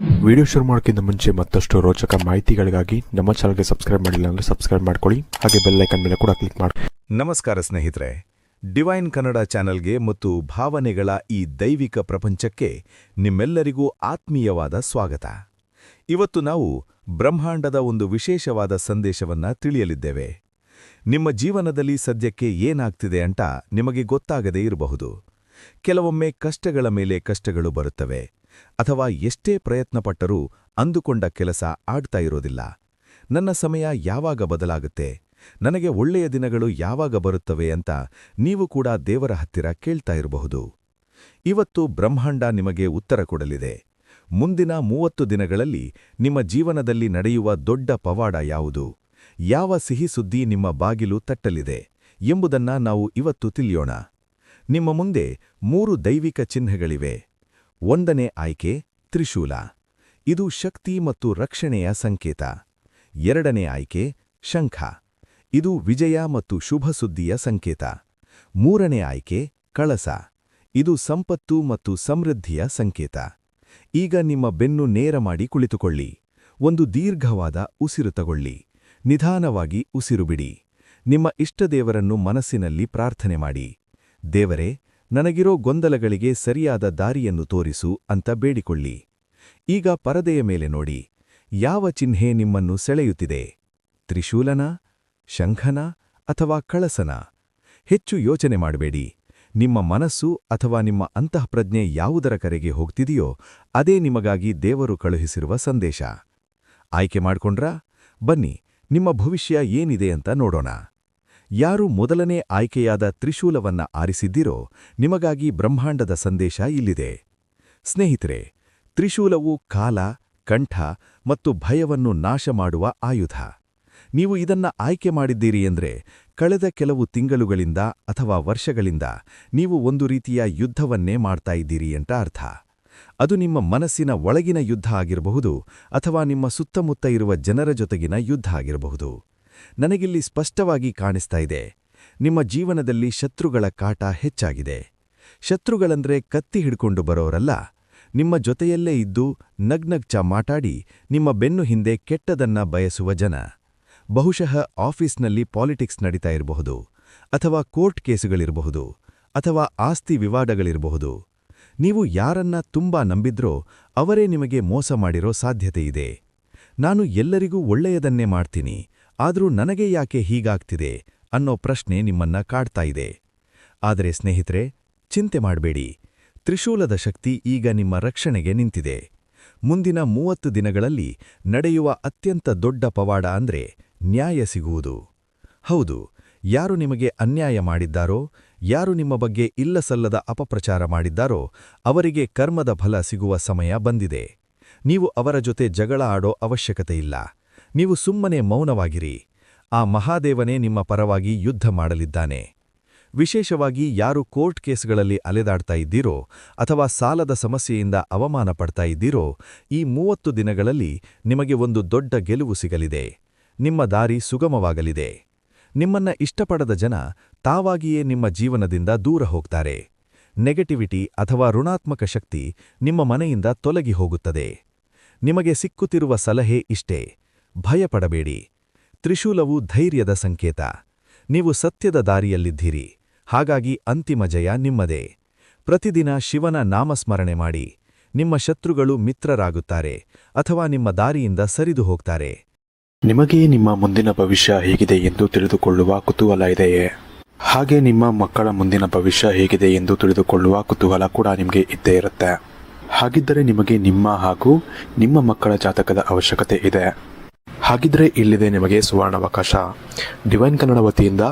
Video ಶುರು ಮಾಡೋಕ್ಕಿಂತ ಮುಂಚೆ ಮತ್ತಷ್ಟು ರೋಚಕ ಮಾಹಿತಿಗಳಿಗಾಗಿ ನಮ್ಮ ಚಾನಲ್ಗೆ ಸಬ್ಸ್ಕ್ರೈಬ್ ಮಾಡಿಲ್ಲ ಅಂದರೆ ಸಬ್ಸ್ಕ್ರೈಬ್ ಮಾಡ್ಕೊಳ್ಳಿ, ಹಾಗೆ ಬೆಲ್ ಐಕನ್ ಮೇಲೆ ಕೂಡ ಕ್ಲಿಕ್ ಮಾಡಿ. ನಮಸ್ಕಾರ ಸ್ನೇಹಿತರೆ, ಡಿವೈನ್ ಕನ್ನಡ ಚಾನೆಲ್ಗೆ ಮತ್ತು ಭಾವನೆಗಳ ಈ ದೈವಿಕ ಪ್ರಪಂಚಕ್ಕೆ ನಿಮ್ಮೆಲ್ಲರಿಗೂ ಆತ್ಮೀಯವಾದ ಸ್ವಾಗತ. ಇವತ್ತು ನಾವು ಬ್ರಹ್ಮಾಂಡದ ಒಂದು ವಿಶೇಷವಾದ ಸಂದೇಶವನ್ನ ತಿಳಿಯಲಿದ್ದೇವೆ. ನಿಮ್ಮ ಜೀವನದಲ್ಲಿ ಸದ್ಯಕ್ಕೆ ಏನಾಗ್ತಿದೆ ಅಂತ ನಿಮಗೆ ಗೊತ್ತಾಗದೇ ಇರಬಹುದು. ಕೆಲವೊಮ್ಮೆ ಕಷ್ಟಗಳ ಮೇಲೆ ಕಷ್ಟಗಳು ಬರುತ್ತವೆ, ಅಥವಾ ಎಷ್ಟೇ ಪ್ರಯತ್ನಪಟ್ಟರೂ ಅಂದುಕೊಂಡ ಕೆಲಸ ಆಗ್ತಾ ಇರೋದಿಲ್ಲ. ನನ್ನ ಸಮಯ ಯಾವಾಗ ಬದಲಾಗುತ್ತೆ, ನನಗೆ ಒಳ್ಳೆಯ ದಿನಗಳು ಯಾವಾಗ ಬರುತ್ತವೆ ಅಂತ ನೀವು ಕೂಡ ದೇವರ ಹತ್ತಿರ ಕೇಳ್ತಾ ಇರಬಹುದು. ಇವತ್ತು ಬ್ರಹ್ಮಾಂಡ ನಿಮಗೆ ಉತ್ತರ ಕೊಡಲಿದೆ. ಮುಂದಿನ 30 ದಿನಗಳಲ್ಲಿ ನಿಮ್ಮ ಜೀವನದಲ್ಲಿ ನಡೆಯುವ ದೊಡ್ಡ ಪವಾಡ ಯಾವುದು, ಯಾವ ಸಿಹಿ ಸುದ್ದಿ ನಿಮ್ಮ ಬಾಗಿಲು ತಟ್ಟಲಿದೆ ಎಂಬುದನ್ನ ನಾವು ಇವತ್ತು ತಿಳಿಯೋಣ. ನಿಮ್ಮ ಮುಂದೆ 3 ದೈವಿಕ ಚಿಹ್ನೆಗಳಿವೆ. 1ನೇ ಆಯ್ಕೆ ತ್ರಿಶೂಲ. ಇದು ಶಕ್ತಿ ಮತ್ತು ರಕ್ಷಣೆಯ ಸಂಕೇತ. 2ನೇ ಆಯ್ಕೆ ಶಂಖ. ಇದು ವಿಜಯ ಮತ್ತು ಶುಭ ಸುದ್ದಿಯ ಸಂಕೇತ. 3ನೇ ಆಯ್ಕೆ ಕಳಸ. ಇದು ಸಂಪತ್ತು ಮತ್ತು ಸಮೃದ್ಧಿಯ ಸಂಕೇತ. ಈಗ ನಿಮ್ಮ ಬೆನ್ನು ನೇರ ಮಾಡಿ ಕುಳಿತುಕೊಳ್ಳಿ. ಒಂದು ದೀರ್ಘವಾದ ಉಸಿರು ತಗೊಳ್ಳಿ. ನಿಧಾನವಾಗಿ ಉಸಿರು ಬಿಡಿ. ನಿಮ್ಮ ಇಷ್ಟದೇವರನ್ನು ಮನಸ್ಸಿನಲ್ಲಿ ಪ್ರಾರ್ಥನೆ ಮಾಡಿ. ದೇವರೇ, ನನಗಿರೋ ಗೊಂದಲಗಳಿಗೆ ಸರಿಯಾದ ದಾರಿಯನ್ನು ತೋರಿಸು ಅಂತ ಬೇಡಿಕೊಳ್ಳಿ. ಈಗ ಪರದೆಯ ಮೇಲೆ ನೋಡಿ. ಯಾವ ಚಿಹ್ನೆ ನಿಮ್ಮನ್ನು ಸೆಳೆಯುತ್ತಿದೆ? ತ್ರಿಶೂಲನ, ಶಂಖನ ಅಥವಾ ಕಳಸನ? ಹೆಚ್ಚು ಯೋಚನೆ ಮಾಡಬೇಡಿ. ನಿಮ್ಮ ಮನಸ್ಸು ಅಥವಾ ನಿಮ್ಮ ಅಂತಃಪ್ರಜ್ಞೆ ಯಾವುದರ ಕರೆಗೆ ಹೋಗ್ತಿದೆಯೋ ಅದೇ ನಿಮಗಾಗಿ ದೇವರು ಕಳುಹಿಸಿರುವ ಸಂದೇಶ. ಆಯ್ಕೆ ಮಾಡ್ಕೊಂಡ್ರಾ? ಬನ್ನಿ, ನಿಮ್ಮ ಭವಿಷ್ಯ ಏನಿದೆ ಅಂತ ನೋಡೋಣ. ಯಾರು ಮೊದಲನೇ ಆಯ್ಕೆಯಾದ ತ್ರಿಶೂಲವನ್ನ ಆರಿಸಿದ್ದೀರೋ ನಿಮಗಾಗಿ ಬ್ರಹ್ಮಾಂಡದ ಸಂದೇಶ ಇಲ್ಲಿದೆ. ಸ್ನೇಹಿತರೆ, ತ್ರಿಶೂಲವು ಕಾಲ, ಕಂಠ ಮತ್ತು ಭಯವನ್ನು ನಾಶ ಮಾಡುವ ಆಯುಧ. ನೀವು ಇದನ್ನ ಆಯ್ಕೆ ಮಾಡಿದ್ದೀರಿ ಎಂದ್ರೆ ಕಳೆದ ಕೆಲವು ತಿಂಗಳುಗಳಿಂದ ಅಥವಾ ವರ್ಷಗಳಿಂದ ನೀವು ಒಂದು ರೀತಿಯ ಯುದ್ಧವನ್ನೇ ಮಾಡ್ತಾ ಇದ್ದೀರಿ ಅಂತ ಅರ್ಥ. ಅದು ನಿಮ್ಮ ಮನಸ್ಸಿನ ಒಳಗಿನ ಯುದ್ಧ ಆಗಿರಬಹುದು, ಅಥವಾ ನಿಮ್ಮ ಸುತ್ತಮುತ್ತ ಇರುವ ಜನರ ಜೊತೆಗಿನ ಯುದ್ಧ ಆಗಿರಬಹುದು. ನನಗಿಲ್ಲಿ ಸ್ಪಷ್ಟವಾಗಿ ಕಾಣಿಸ್ತಾ ಇದೆ, ನಿಮ್ಮ ಜೀವನದಲ್ಲಿ ಶತ್ರುಗಳ ಕಾಟ ಹೆಚ್ಚಾಗಿದೆ. ಶತ್ರುಗಳಂದ್ರೆ ಕತ್ತಿ ಹಿಡ್ಕೊಂಡು ಬರೋರಲ್ಲ, ನಿಮ್ಮ ಜೊತೆಯಲ್ಲೇ ಇದ್ದು ನಗ್ನಗ್ಚ ಮಾತಾಡಿ ನಿಮ್ಮ ಬೆನ್ನು ಹಿಂದೆ ಕೆಟ್ಟದನ್ನ ಬಯಸುವ ಜನ. ಬಹುಶಃ ಆಫೀಸ್ನಲ್ಲಿ ಪಾಲಿಟಿಕ್ಸ್ ನಡೀತಾ ಇರಬಹುದು, ಅಥವಾ ಕೋರ್ಟ್ ಕೇಸುಗಳಿರಬಹುದು, ಅಥವಾ ಆಸ್ತಿ ವಿವಾದಗಳಿರಬಹುದು. ನೀವು ಯಾರನ್ನ ತುಂಬಾ ನಂಬಿದ್ರೋ ಅವರೇ ನಿಮಗೆ ಮೋಸ ಮಾಡಿರೋ ಸಾಧ್ಯತೆಯಿದೆ. ನಾನು ಎಲ್ಲರಿಗೂ ಒಳ್ಳೆಯದನ್ನೇ ಮಾಡ್ತೀನಿ, ಆದರೂ ನನಗೆ ಯಾಕೆ ಹೀಗಾಗ್ತಿದೆ ಅನ್ನೋ ಪ್ರಶ್ನೆ ನಿಮ್ಮನ್ನ ಕಾಡ್ತಾ ಇದೆ. ಆದರೆ ಸ್ನೇಹಿತರೆ, ಚಿಂತೆ ಮಾಡಬೇಡಿ. ತ್ರಿಶೂಲದ ಶಕ್ತಿ ಈಗ ನಿಮ್ಮ ರಕ್ಷಣೆಗೆ ನಿಂತಿದೆ. ಮುಂದಿನ 30 ದಿನಗಳಲ್ಲಿ ನಡೆಯುವ ಅತ್ಯಂತ ದೊಡ್ಡ ಪವಾಡ ಅಂದ್ರೆ ನ್ಯಾಯ ಸಿಗುವುದು. ಹೌದು, ಯಾರು ನಿಮಗೆ ಅನ್ಯಾಯ ಮಾಡಿದ್ದಾರೋ, ಯಾರು ನಿಮ್ಮ ಬಗ್ಗೆ ಇಲ್ಲಸಲ್ಲದ ಅಪಪ್ರಚಾರ ಮಾಡಿದ್ದಾರೋ ಅವರಿಗೆ ಕರ್ಮದ ಫಲ ಸಿಗುವ ಸಮಯ ಬಂದಿದೆ. ನೀವು ಅವರ ಜೊತೆ ಜಗಳ ಆಡೋ ಅವಶ್ಯಕತೆಯಿಲ್ಲ. ನೀವು ಸುಮ್ಮನೆ ಮೌನವಾಗಿರಿ. ಆ ಮಹಾದೇವನೇ ನಿಮ್ಮ ಪರವಾಗಿ ಯುದ್ಧ ಮಾಡಲಿದ್ದಾನೆ. ವಿಶೇಷವಾಗಿ ಯಾರು ಕೋರ್ಟ್ ಕೇಸ್ಗಳಲ್ಲಿ ಅಲೆದಾಡ್ತಾ ಇದ್ದೀರೋ ಅಥವಾ ಸಾಲದ ಸಮಸ್ಯೆಯಿಂದ ಅವಮಾನ ಪಡ್ತಾ ಇದ್ದೀರೋ, ಈ 30 ದಿನಗಳಲ್ಲಿ ನಿಮಗೆ ಒಂದು ದೊಡ್ಡ ಗೆಲುವು ಸಿಗಲಿದೆ. ನಿಮ್ಮ ದಾರಿ ಸುಗಮವಾಗಲಿದೆ. ನಿಮ್ಮನ್ನ ಇಷ್ಟಪಡದ ಜನ ತಾವಾಗಿಯೇ ನಿಮ್ಮ ಜೀವನದಿಂದ ದೂರ ಹೋಗ್ತಾರೆ. ನೆಗೆಟಿವಿಟಿ ಅಥವಾ ಋಣಾತ್ಮಕ ಶಕ್ತಿ ನಿಮ್ಮ ಮನೆಯಿಂದ ತೊಲಗಿ ಹೋಗುತ್ತದೆ. ನಿಮಗೆ ಸಿಕ್ಕುತ್ತಿರುವ ಸಲಹೆ ಇಷ್ಟೇ: ಭಯಪಡಬೇಡಿ. ತ್ರಿಶೂಲವು ಧೈರ್ಯದ ಸಂಕೇತ. ನೀವು ಸತ್ಯದ ದಾರಿಯಲ್ಲಿದ್ದೀರಿ, ಹಾಗಾಗಿ ಅಂತಿಮ ಜಯ ನಿಮ್ಮದೇ. ಪ್ರತಿದಿನ ಶಿವನ ನಾಮಸ್ಮರಣೆ ಮಾಡಿ. ನಿಮ್ಮ ಶತ್ರುಗಳು ಮಿತ್ರರಾಗುತ್ತಾರೆ ಅಥವಾ ನಿಮ್ಮ ದಾರಿಯಿಂದ ಸರಿದು ಹೋಗ್ತಾರೆ. ನಿಮಗೆ ನಿಮ್ಮ ಮುಂದಿನ ಭವಿಷ್ಯ ಹೇಗಿದೆ ಎಂದು ತಿಳಿದುಕೊಳ್ಳುವ ಕುತೂಹಲ ಇದೆಯೇ? ಹಾಗೆ ನಿಮ್ಮ ಮಕ್ಕಳ ಮುಂದಿನ ಭವಿಷ್ಯ ಹೇಗಿದೆ ಎಂದು ತಿಳಿದುಕೊಳ್ಳುವ ಕುತೂಹಲ ಕೂಡ ನಿಮಗೆ ಇದ್ದೇ ಇರುತ್ತೆ. ಹಾಗಿದ್ದರೆ ನಿಮಗೆ ನಿಮ್ಮ ಹಾಗೂ ನಿಮ್ಮ ಮಕ್ಕಳ ಜಾತಕದ ಅವಶ್ಯಕತೆ ಇದೆ. ಹಾಗಿದ್ರೆ ಇಲ್ಲಿದೆ ನಿಮಗೆ ಸುವರ್ಣಾವಕಾಶ. ಡಿವೈನ್ ಕನ್ನಡ ವತಿಯಿಂದ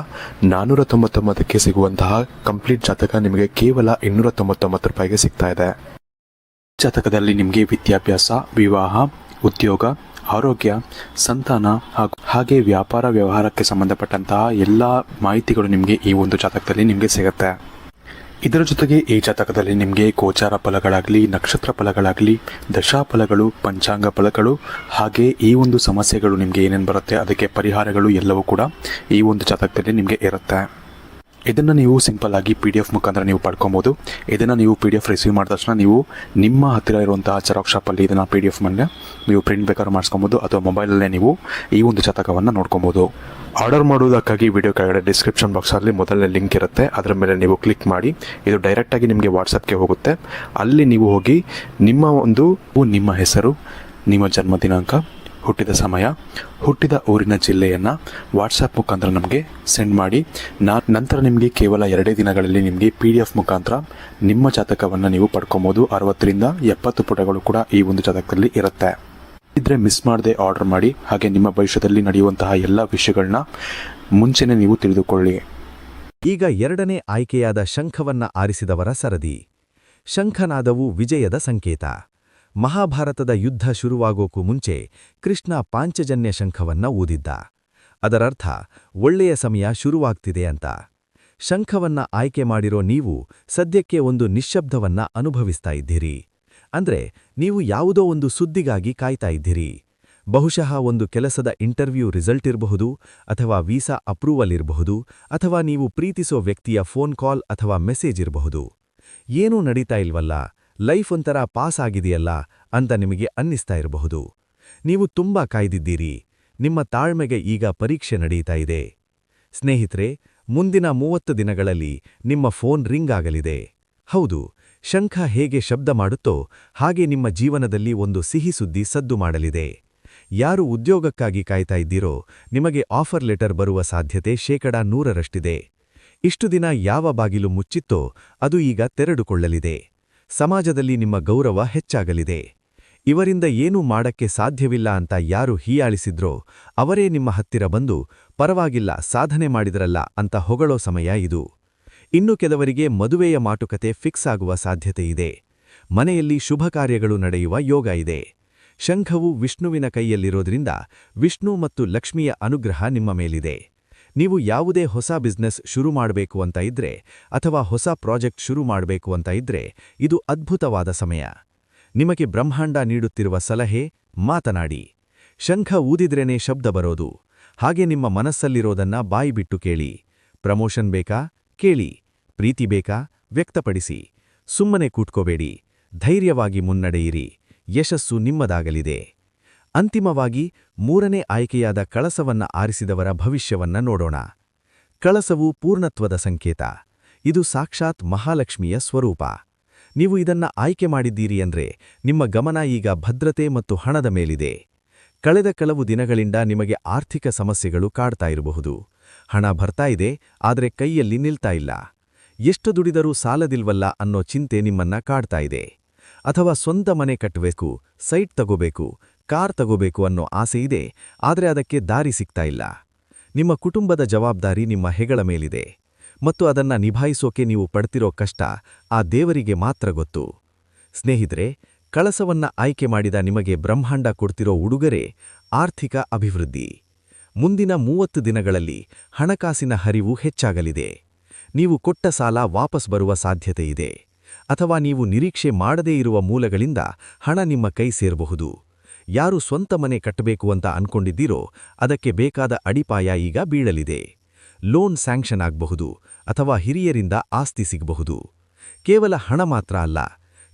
499ಕ್ಕೆ ಸಿಗುವಂತಹ ಕಂಪ್ಲೀಟ್ ಜಾತಕ ನಿಮಗೆ ಕೇವಲ 299 ರೂಪಾಯಿಗೆ ಸಿಗ್ತಾ ಇದೆ. ಜಾತಕದಲ್ಲಿ ನಿಮಗೆ ವಿದ್ಯಾಭ್ಯಾಸ, ವಿವಾಹ, ಉದ್ಯೋಗ, ಆರೋಗ್ಯ, ಸಂತಾನ ಹಾಗೆ ವ್ಯಾಪಾರ ವ್ಯವಹಾರಕ್ಕೆ ಸಂಬಂಧಪಟ್ಟಂತಹ ಎಲ್ಲ ಮಾಹಿತಿಗಳು ನಿಮಗೆ ಈ ಒಂದು ಜಾತಕದಲ್ಲಿ ನಿಮಗೆ ಸಿಗುತ್ತೆ. ಇದರ ಜೊತೆಗೆ ಈ ಜಾತಕದಲ್ಲಿ ನಿಮಗೆ ಗೋಚಾರ ಫಲಗಳಾಗಲಿ, ನಕ್ಷತ್ರ ಫಲಗಳಾಗಲಿ, ದಶಾಫಲಗಳು, ಪಂಚಾಂಗ ಫಲಗಳು, ಹಾಗೆ ಈ ಒಂದು ಸಮಸ್ಯೆಗಳು ನಿಮಗೆ ಏನೇನು ಬರುತ್ತೆ ಅದಕ್ಕೆ ಪರಿಹಾರಗಳು ಎಲ್ಲವೂ ಕೂಡ ಈ ಒಂದು ಜಾತಕದಲ್ಲಿ ನಿಮಗೆ ಇರುತ್ತೆ. ಇದನ್ನು ನೀವು ಸಿಂಪಲ್ ಆಗಿ PDF ಮುಖಾಂತರ ನೀವು ಪಡ್ಕೊಬೋದು. ಇದನ್ನು ನೀವು PDF ರಿಸೀವ್ ಮಾಡಿದ ತಕ್ಷಣ ನೀವು ನಿಮ್ಮ ಹತ್ತಿರ ಇರುವಂತಹ ಜೆರಾಕ್ಸ್ ಶಾಪಲ್ಲಿ ಇದನ್ನು PDF ಮೇಲೆ ನೀವು ಪ್ರಿಂಟ್ ಬೇಕಾದ್ರೂ ಮಾಡಿಸ್ಕೊಬೋದು, ಅಥವಾ ಮೊಬೈಲಲ್ಲೇ ನೀವು ಈ ಒಂದು ಜಾತಕವನ್ನು ನೋಡ್ಕೊಬೋದು. ಆರ್ಡರ್ ಮಾಡುವುದಕ್ಕಾಗಿ ವಿಡಿಯೋ ಕೆಳಗಡೆ ಡಿಸ್ಕ್ರಿಪ್ಷನ್ ಬಾಕ್ಸಲ್ಲಿ ಮೊದಲನೇ ಲಿಂಕ್ ಇರುತ್ತೆ, ಅದರ ಮೇಲೆ ನೀವು ಕ್ಲಿಕ್ ಮಾಡಿ. ಇದು ಡೈರೆಕ್ಟಾಗಿ ನಿಮಗೆ ವಾಟ್ಸಪ್ಗೆ ಹೋಗುತ್ತೆ. ಅಲ್ಲಿ ನೀವು ಹೋಗಿ ನಿಮ್ಮ ಹೆಸರು, ನಿಮ್ಮ ಜನ್ಮ ದಿನಾಂಕ, ಹುಟ್ಟಿದ ಸಮಯ, ಹುಟ್ಟಿದ ಊರಿನ ಜಿಲ್ಲೆಯನ್ನು ವಾಟ್ಸಪ್ ಮುಖಾಂತರ ನಮಗೆ ಸೆಂಡ್ ಮಾಡಿ. ನಂತರ ನಿಮಗೆ ಕೇವಲ 2 ದಿನಗಳಲ್ಲಿ ನಿಮಗೆ PDF ಮುಖಾಂತರ ನಿಮ್ಮ ಜಾತಕವನ್ನು ನೀವು ಪಡ್ಕೊಬೋದು. 60ರಿಂದ 70 ಪುಟಗಳು ಕೂಡ ಈ ಒಂದು ಜಾತಕದಲ್ಲಿ ಇರುತ್ತೆ. ಇದ್ರೆ ಮಿಸ್ ಮಾಡದೆ ಆರ್ಡರ್ ಮಾಡಿ. ಹಾಗೆ ನಿಮ್ಮ ಭವಿಷ್ಯದಲ್ಲಿ ನಡೆಯುವಂತಹ ಎಲ್ಲ ವಿಷಯಗಳನ್ನ ಮುಂಚೆನೇ ನೀವು ತಿಳಿದುಕೊಳ್ಳಿ. ಈಗ 2ನೇ ಆಯ್ಕೆಯಾದ ಶಂಖವನ್ನ ಆರಿಸಿದವರ ಸರದಿ. ಶಂಖನಾದವು ವಿಜಯದ ಸಂಕೇತ. ಮಹಾಭಾರತದ ಯುದ್ಧ ಶುರುವಾಗೋಕು ಮುಂಚೆ ಕೃಷ್ಣ ಪಾಂಚಜನ್ಯ ಶಂಖವನ್ನ ಊದಿದ್ದ. ಅದರರ್ಥ ಒಳ್ಳೆಯ ಸಮಯ ಶುರುವಾಗ್ತಿದೆ ಅಂತ. ಶಂಖವನ್ನ ಆಯ್ಕೆ ಮಾಡಿರೋ ನೀವು ಸದ್ಯಕ್ಕೆ ಒಂದು ನಿಶ್ಶಬ್ದವನ್ನ ಅನುಭವಿಸ್ತಾ ಇದ್ದೀರಿ. ಅಂದ್ರೆ ನೀವು ಯಾವುದೋ ಒಂದು ಸುದ್ದಿಗಾಗಿ ಕಾಯ್ತಾ ಇದ್ದೀರಿ. ಬಹುಶಃ ಒಂದು ಕೆಲಸದ ಇಂಟರ್ವ್ಯೂ ರಿಸಲ್ಟ್ ಇರಬಹುದು, ಅಥವಾ ವೀಸಾ ಅಪ್ರೂವಲ್ ಇರಬಹುದು, ಅಥವಾ ನೀವು ಪ್ರೀತಿಸೋ ವ್ಯಕ್ತಿಯ ಫೋನ್ ಕಾಲ್ ಅಥವಾ ಮೆಸೇಜ್ ಇರಬಹುದು. ಏನೂ ನಡೀತಾ ಇಲ್ವಲ್ಲ, ಲೈಫ್ ಒಂಥರ ಪಾಸ್ ಆಗಿದೆಯಲ್ಲ ಅಂತ ನಿಮಗೆ ಅನ್ನಿಸ್ತಾ ಇರಬಹುದು. ನೀವು ತುಂಬಾ ಕಾಯ್ದಿದ್ದೀರಿ. ನಿಮ್ಮ ತಾಳ್ಮೆಗೆ ಈಗ ಪರೀಕ್ಷೆ ನಡೀತಾ ಇದೆ. ಸ್ನೇಹಿತರೆ, ಮುಂದಿನ 30 ದಿನಗಳಲ್ಲಿ ನಿಮ್ಮ ಫೋನ್ ರಿಂಗ್ ಆಗಲಿದೆ. ಹೌದು, ಶಂಖ ಹೇಗೆ ಶಬ್ದ ಮಾಡುತ್ತೋ ಹಾಗೆ ನಿಮ್ಮ ಜೀವನದಲ್ಲಿ ಒಂದು ಸಿಹಿ ಸುದ್ದಿ ಸದ್ದು ಮಾಡಲಿದೆ. ಯಾರು ಉದ್ಯೋಗಕ್ಕಾಗಿ ಕಾಯ್ತಾ ಇದ್ದೀರೋ ನಿಮಗೆ ಆಫರ್ ಲೆಟರ್ ಬರುವ ಸಾಧ್ಯತೆ 100ರಷ್ಟಿದೆ. ಇಷ್ಟು ದಿನ ಯಾವ ಬಾಗಿಲು ಮುಚ್ಚಿತ್ತೋ ಅದು ಈಗ ತೆರೆದುಕೊಳ್ಳಲಿದೆ. ಸಮಾಜದಲ್ಲಿ ನಿಮ್ಮ ಗೌರವ ಹೆಚ್ಚಾಗಲಿದೆ. ಇವರಿಂದ ಏನೂ ಮಾಡಕ್ಕೆ ಸಾಧ್ಯವಿಲ್ಲ ಅಂತ ಯಾರು ಹೀಯಾಳಿಸಿದ್ರೋ ಅವರೇ ನಿಮ್ಮ ಹತ್ತಿರ ಬಂದು ಪರವಾಗಿಲ್ಲ, ಸಾಧನೆ ಮಾಡಿದ್ರಲ್ಲ ಅಂತ ಹೊಗಳೋ ಸಮಯ ಇದು. ಇನ್ನು ಕೆಲವರಿಗೆ ಮದುವೆಯ ಮಾತುಕತೆ ಫಿಕ್ಸ್ ಆಗುವ ಸಾಧ್ಯತೆ ಇದೆ. ಮನೆಯಲ್ಲಿ ಶುಭ ಕಾರ್ಯಗಳು ನಡೆಯುವ ಯೋಗ ಇದೆ. ಶಂಖವು ವಿಷ್ಣುವಿನ ಕೈಯಲ್ಲಿರೋದ್ರಿಂದ ವಿಷ್ಣು ಮತ್ತು ಲಕ್ಷ್ಮಿಯ ಅನುಗ್ರಹ ನಿಮ್ಮ ಮೇಲಿದೆ. ನೀವು ಯಾವುದೇ ಹೊಸ ಬಿಸ್ನೆಸ್ ಶುರು ಮಾಡಬೇಕು ಅಂತ ಇದ್ರೆ, ಅಥವಾ ಹೊಸ ಪ್ರಾಜೆಕ್ಟ್ ಶುರು ಮಾಡಬೇಕು ಅಂತ ಇದ್ರೆ ಇದು ಅದ್ಭುತವಾದ ಸಮಯ. ನಿಮಗೆ ಬ್ರಹ್ಮಾಂಡ ನೀಡುತ್ತಿರುವ ಸಲಹೆ: ಮಾತನಾಡಿ. ಶಂಖ ಊದಿದ್ರೇನೇ ಶಬ್ದ ಬರೋದು. ಹಾಗೆ ನಿಮ್ಮ ಮನಸ್ಸಲ್ಲಿರೋದನ್ನ ಬಾಯಿಬಿಟ್ಟು ಕೇಳಿ. ಪ್ರಮೋಷನ್ ಬೇಕಾ? ಕೇಳಿ. ಪ್ರೀತಿ ಬೇಕಾ? ವ್ಯಕ್ತಪಡಿಸಿ. ಸುಮ್ಮನೆ ಕೂತ್ಕೋಬೇಡಿ. ಧೈರ್ಯವಾಗಿ ಮುನ್ನಡೆಯಿರಿ. ಯಶಸ್ಸು ನಿಮ್ಮದಾಗಲಿದೆ. ಅಂತಿಮವಾಗಿ 3ನೇ ಆಯ್ಕೆಯಾದ ಕಳಸವನ್ನ ಆರಿಸಿದವರ ಭವಿಷ್ಯವನ್ನ ನೋಡೋಣ. ಕಳಸವು ಪೂರ್ಣತ್ವದ ಸಂಕೇತ. ಇದು ಸಾಕ್ಷಾತ್ ಮಹಾಲಕ್ಷ್ಮಿಯ ಸ್ವರೂಪ. ನೀವು ಇದನ್ನ ಆಯ್ಕೆ ಮಾಡಿದ್ದೀರಿ ಅಂದ್ರೆ ನಿಮ್ಮ ಗಮನ ಈಗ ಭದ್ರತೆ ಮತ್ತು ಹಣದ ಮೇಲಿದೆ. ಕಳೆದ ಕೆಲವು ದಿನಗಳಿಂದ ನಿಮಗೆ ಆರ್ಥಿಕ ಸಮಸ್ಯೆಗಳು ಕಾಡ್ತಾ ಇರಬಹುದು. ಹಣ ಬರ್ತಾ ಇದೆ, ಆದರೆ ಕೈಯಲ್ಲಿ ನಿಲ್ತಾ ಇಲ್ಲ. ಎಷ್ಟು ದುಡಿದರೂ ಸಾಲದಿಲ್ವಲ್ಲ ಅನ್ನೋ ಚಿಂತೆ ನಿಮ್ಮನ್ನ ಕಾಡ್ತಾ ಇದೆ. ಅಥವಾ ಸ್ವಂತ ಮನೆ ಕಟ್ಟಬೇಕು, ಸೈಟ್ ತಗೋಬೇಕು, ಕಾರ್ ತಗೋಬೇಕು ಅನ್ನೋ ಆಸೆ ಇದೆ, ಆದರೆ ಅದಕ್ಕೆ ದಾರಿ ಸಿಗ್ತಾ ಇಲ್ಲ. ನಿಮ್ಮ ಕುಟುಂಬದ ಜವಾಬ್ದಾರಿ ನಿಮ್ಮ ಹೆಗಲ ಮೇಲಿದೆ, ಮತ್ತು ಅದನ್ನ ನಿಭಾಯಿಸೋಕೆ ನೀವು ಪಡ್ತಿರೋ ಕಷ್ಟ ಆ ದೇವರಿಗೆ ಮಾತ್ರ ಗೊತ್ತು. ಸ್ನೇಹಿತರೆ, ಕಳಸವನ್ನ ಆಯ್ಕೆ ಮಾಡಿದ ನಿಮಗೆ ಬ್ರಹ್ಮಾಂಡ ಕೊಡ್ತಿರೋ ಉಡುಗೊರೆ ಆರ್ಥಿಕ ಅಭಿವೃದ್ಧಿ. ಮುಂದಿನ 30 ದಿನಗಳಲ್ಲಿ ಹಣಕಾಸಿನ ಹರಿವು ಹೆಚ್ಚಾಗಲಿದೆ. ನೀವು ಕೊಟ್ಟ ಸಾಲ ವಾಪಸ್ ಬರುವ ಸಾಧ್ಯತೆ ಇದೆ, ಅಥವಾ ನೀವು ನಿರೀಕ್ಷೆ ಮಾಡದೇ ಇರುವ ಮೂಲಗಳಿಂದ ಹಣ ನಿಮ್ಮ ಕೈ ಸೇರಬಹುದು. ಯಾರು ಸ್ವಂತ ಮನೆ ಕಟ್ಟಬೇಕು ಅಂತ ಅನ್ಕೊಂಡಿದ್ದೀರೋ ಅದಕ್ಕೆ ಬೇಕಾದ ಅಡಿಪಾಯ ಈಗ ಬೀಳಲಿದೆ. ಲೋನ್ ಸ್ಯಾಂಕ್ಷನ್ ಆಗಬಹುದು, ಅಥವಾ ಹಿರಿಯರಿಂದ ಆಸ್ತಿ ಸಿಗಬಹುದು. ಕೇವಲ ಹಣ ಮಾತ್ರ ಅಲ್ಲ,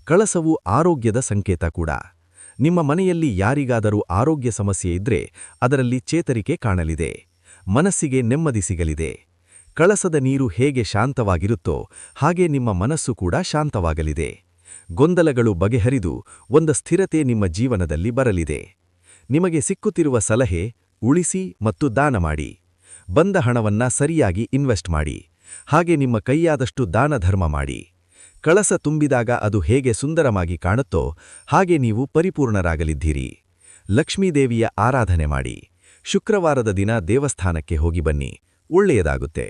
ಕಳಸವು ಆರೋಗ್ಯದ ಸಂಕೇತ ಕೂಡ. ನಿಮ್ಮ ಮನೆಯಲ್ಲಿ ಯಾರಿಗಾದರೂ ಆರೋಗ್ಯ ಸಮಸ್ಯೆ ಇದ್ರೆ ಅದರಲ್ಲಿ ಚೇತರಿಕೆ ಕಾಣಲಿದೆ. ಮನಸ್ಸಿಗೆ ನೆಮ್ಮದಿ ಸಿಗಲಿದೆ. ಕಳಸದ ನೀರು ಹೇಗೆ ಶಾಂತವಾಗಿರುತ್ತೋ ಹಾಗೆ ನಿಮ್ಮ ಮನಸ್ಸು ಕೂಡ ಶಾಂತವಾಗಲಿದೆ. ಗೊಂದಲಗಳು ಬಗೆಹರಿದು ಒಂದು ಸ್ಥಿರತೆ ನಿಮ್ಮ ಜೀವನದಲ್ಲಿ ಬರಲಿದೆ. ನಿಮಗೆ ಸಿಕ್ಕುತ್ತಿರುವ ಸಲಹೆ: ಉಳಿಸಿ ಮತ್ತು ದಾನ ಮಾಡಿ. ಬಂದ ಹಣವನ್ನ ಸರಿಯಾಗಿ ಇನ್ವೆಸ್ಟ್ ಮಾಡಿ. ಹಾಗೆ ನಿಮ್ಮ ಕೈಯಾದಷ್ಟು ದಾನ ಧರ್ಮ ಮಾಡಿ. ಕಳಸ ತುಂಬಿದಾಗ ಅದು ಹೇಗೆ ಸುಂದರವಾಗಿ ಕಾಣುತ್ತೋ ಹಾಗೆ ನೀವು ಪರಿಪೂರ್ಣರಾಗಲಿದ್ದೀರಿ. ಲಕ್ಷ್ಮೀದೇವಿಯ ಆರಾಧನೆ ಮಾಡಿ. ಶುಕ್ರವಾರದ ದಿನ ದೇವಸ್ಥಾನಕ್ಕೆ ಹೋಗಿ ಬನ್ನಿ, ಒಳ್ಳೆಯದಾಗುತ್ತೆ.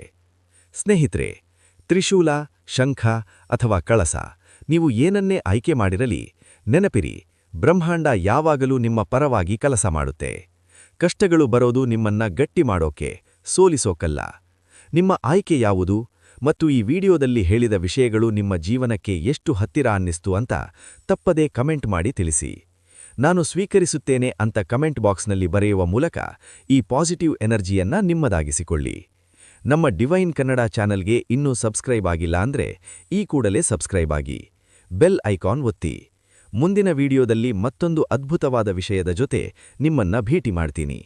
ಸ್ನೇಹಿತರೆ, ತ್ರಿಶೂಲ, ಶಂಖ ಅಥವಾ ಕಳಸ, ನೀವು ಏನನ್ನೇ ಆಯ್ಕೆ ಮಾಡಿರಲಿ, ನೆನಪಿರಿ, ಬ್ರಹ್ಮಾಂಡ ಯಾವಾಗಲೂ ನಿಮ್ಮ ಪರವಾಗಿ ಕೆಲಸ ಮಾಡುತ್ತೆ. ಕಷ್ಟಗಳು ಬರೋದು ನಿಮ್ಮನ್ನ ಗಟ್ಟಿ ಮಾಡೋಕೆ, ಸೋಲಿಸೋಕಲ್ಲ. ನಿಮ್ಮ ಆಯ್ಕೆ ಯಾವುದು ಮತ್ತು ಈ ವಿಡಿಯೋದಲ್ಲಿ ಹೇಳಿದ ವಿಷಯಗಳು ನಿಮ್ಮ ಜೀವನಕ್ಕೆ ಎಷ್ಟು ಹತ್ತಿರ ಅನ್ನಿಸ್ತು ಅಂತ ತಪ್ಪದೇ ಕಮೆಂಟ್ ಮಾಡಿ ತಿಳಿಸಿ. ನಾನು ಸ್ವೀಕರಿಸುತ್ತೇನೆ ಅಂತ ಕಮೆಂಟ್ ಬಾಕ್ಸ್ನಲ್ಲಿ ಬರೆಯುವ ಮೂಲಕ ಈ ಪಾಸಿಟಿವ್ ಎನರ್ಜಿಯನ್ನ ನಿಮ್ಮದಾಗಿಸಿಕೊಳ್ಳಿ. ನಮ್ಮ ಡಿವೈನ್ ಕನ್ನಡ ಚಾನೆಲ್ಗೆ ಇನ್ನೂ ಸಬ್ಸ್ಕ್ರೈಬ್ ಆಗಿಲ್ಲ ಅಂದ್ರೆ ಈ ಕೂಡಲೇ ಸಬ್ಸ್ಕ್ರೈಬ್ ಆಗಿ ಬೆಲ್ ಐಕಾನ್ ಒತ್ತಿ. ಮುಂದಿನ ವಿಡಿಯೋದಲ್ಲಿ ಮತ್ತೊಂದು ಅದ್ಭುತವಾದ ವಿಷಯದ ಜೊತೆ ನಿಮ್ಮನ್ನ ಭೇಟಿ ಮಾಡ್ತೀನಿ.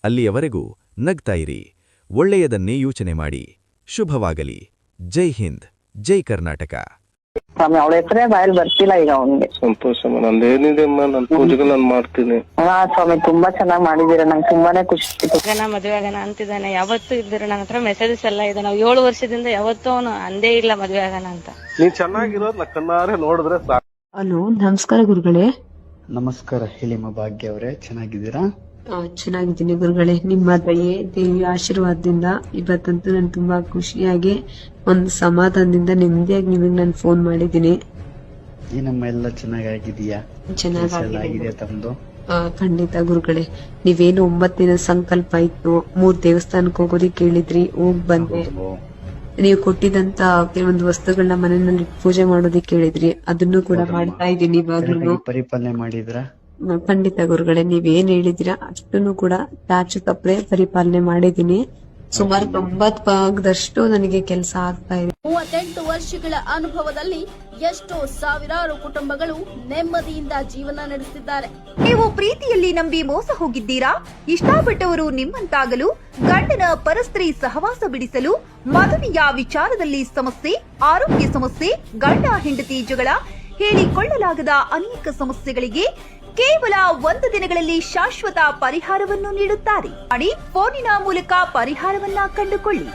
ಅಲ್ಲಿಯವರೆಗೂ ನಗ್ತಾ ಇರಿ, ಒಳ್ಳೆಯದನ್ನೇ ಯೋಚನೆ ಮಾಡಿ. ಶುಭವಾಗಲಿ. ಜೈ ಹಿಂದ್, ಜೈ ಕರ್ನಾಟಕ. ಸ್ವಾಮಿ ಅವಳ ಹೆಸರೇ ಬಾಯಲ್ಲಿ ಬರ್ತಿಲ್ಲ ಈಗ ಅವನಿಗೆ. ಸಂತೋಷಮ್ಮ, ನಂದೇನಿದೆ ಅಮ್ಮ, ನನ್ನ ಪೂಜೆಗೆ ನಾನು ಮಾಡ್ತೀನಿ. ಹಾ ಸ್ವಾಮಿ, ತುಂಬಾ ಚೆನ್ನಾಗಿ ಮಾಡಿದೀರ, ನಂಗೆ ತುಂಬಾನೇ ಖುಷಿ ಆಯ್ತು. ಮದುವೆ ಆಗೋಣ ಅಂತಿದ್ದಾನೆ. ಯಾವತ್ತೂ ಇದ್ದಿರ ನನ್ನ ಹತ್ರ ಮೆಸೇಜಸ್ ಎಲ್ಲ ಇದೆ. ನಾವು 7 ವರ್ಷದಿಂದ ಯಾವತ್ತೂ ಅವನು ಅಂದೇ ಇಲ್ಲ ಮದುವೆ ಆಗೋಣ ಅಂತ. ನೀನ್ ಚೆನ್ನಾಗಿರೋದ್ ನಾ ಕಣ್ಣಾರೆ ನೋಡಿದ್ರೆ ಸಾಕು. ಹಲೋ, ನಮಸ್ಕಾರ ಗುರುಗಳೇ. ನಮಸ್ಕಾರ, ಹೇಳಿಮ್ಮ ಭಾಗ್ಯ ಅವರೇ, ಚೆನ್ನಾಗಿದ್ದೀರಾ? ಚೆನ್ನಾಗಿದ್ದೀನಿ ಗುರುಗಳೇ. ನಿಮ್ಮ ದಯೆ, ದೇವಿಯ ಆಶೀರ್ವಾದದಿಂದ ಇವತ್ತಂತೂ ನಾನು ತುಂಬಾ ಖುಷಿಯಾಗಿ ಒಂದು ಸಮಾಧಾನದಿಂದ ನೆಮ್ಮದಿಯಾಗಿ ನಿಮಗೆ ನಾನು ಫೋನ್ ಮಾಡಿದ್ದೀನಿ. ಏನಮ್ಮ ಎಲ್ಲ ಚೆನ್ನಾಗಿದೆಯಾ? ಚೆನ್ನಾಗಿದೆ ತಮ್ದು? ಖಂಡಿತ ಗುರುಗಳೇ. ನೀವೇನು 9 ದಿನ ಸಂಕಲ್ಪ ಇತ್ತು, 3 ದೇವಸ್ಥಾನಕ್ಕೆ ಹೋಗೋದಿಕ್ಕೆ ಹೇಳಿದ್ರಿ, ಹೋಗ್ ಬಂದೆ. ನೀವು ಕೊಟ್ಟಿದಂತ ಕೆಲವೊಂದು ವಸ್ತುಗಳನ್ನ ಮನೆಯಲ್ಲಿ ಪೂಜೆ ಮಾಡೋದಿಕ್ಕೆ ಹೇಳಿದ್ರಿ, ಅದನ್ನು ಕೂಡ ಮಾಡ್ತಾ ಇದ್ದೀನಿ ಇವಾಗ್ಲೂ. ಪರಿಪಾಲನೆ ಮಾಡಿದ್ರ? ಖಂಡಿತ ಗುರುಗಳೇ, ನೀವೇನ್ ಹೇಳಿದಿರಾ ಅಷ್ಟನ್ನು ಕೂಡ ಚಾಚು ತಪ್ಪದೆ ಪರಿಪಾಲನೆ ಮಾಡಿದೀನಿ. ಸುಮಾರು 90 ಭಾಗದಷ್ಟು ನನಗೆ ಕೆಲಸ ಆಗ್ತಾ ಇದೆ. 38 ವರ್ಷಗಳ ಅನುಭವದಲ್ಲಿ ಎಷ್ಟೋ ಸಾವಿರಾರು ಕುಟುಂಬಗಳು ನೆಮ್ಮದಿಯಿಂದ ಜೀವನ ನಡೆಸುತ್ತಿದ್ದಾರೆ. ನೀವು ಪ್ರೀತಿಯಲ್ಲಿ ನಂಬಿ ಮೋಸ ಹೋಗಿದ್ದೀರಾ? ಇಷ್ಟಪಟ್ಟವರು ನಿಮ್ಮಂತಾಗಲು, ಗಂಡನ ಪರಸ್ತ್ರೀ ಸಹವಾಸ ಬಿಡಿಸಲು, ಮದುವೆಯ ವಿಚಾರದಲ್ಲಿ ಸಮಸ್ಯೆ, ಆರೋಗ್ಯ ಸಮಸ್ಯೆ, ಗಂಡ ಹೆಂಡತಿ ಜಗಳ, ಹೇಳಿಕೊಳ್ಳಲಾಗದ ಅನೇಕ ಸಮಸ್ಯೆಗಳಿಗೆ ಕೇವಲ 1 ದಿನಗಳಲ್ಲಿ ಶಾಶ್ವತ ಪರಿಹಾರವನ್ನು ನೀಡುತ್ತಾರೆ. ಫೋನಿನ ಮೂಲಕ ಪರಿಹಾರವನ್ನ ಕಂಡುಕೊಳ್ಳಿ.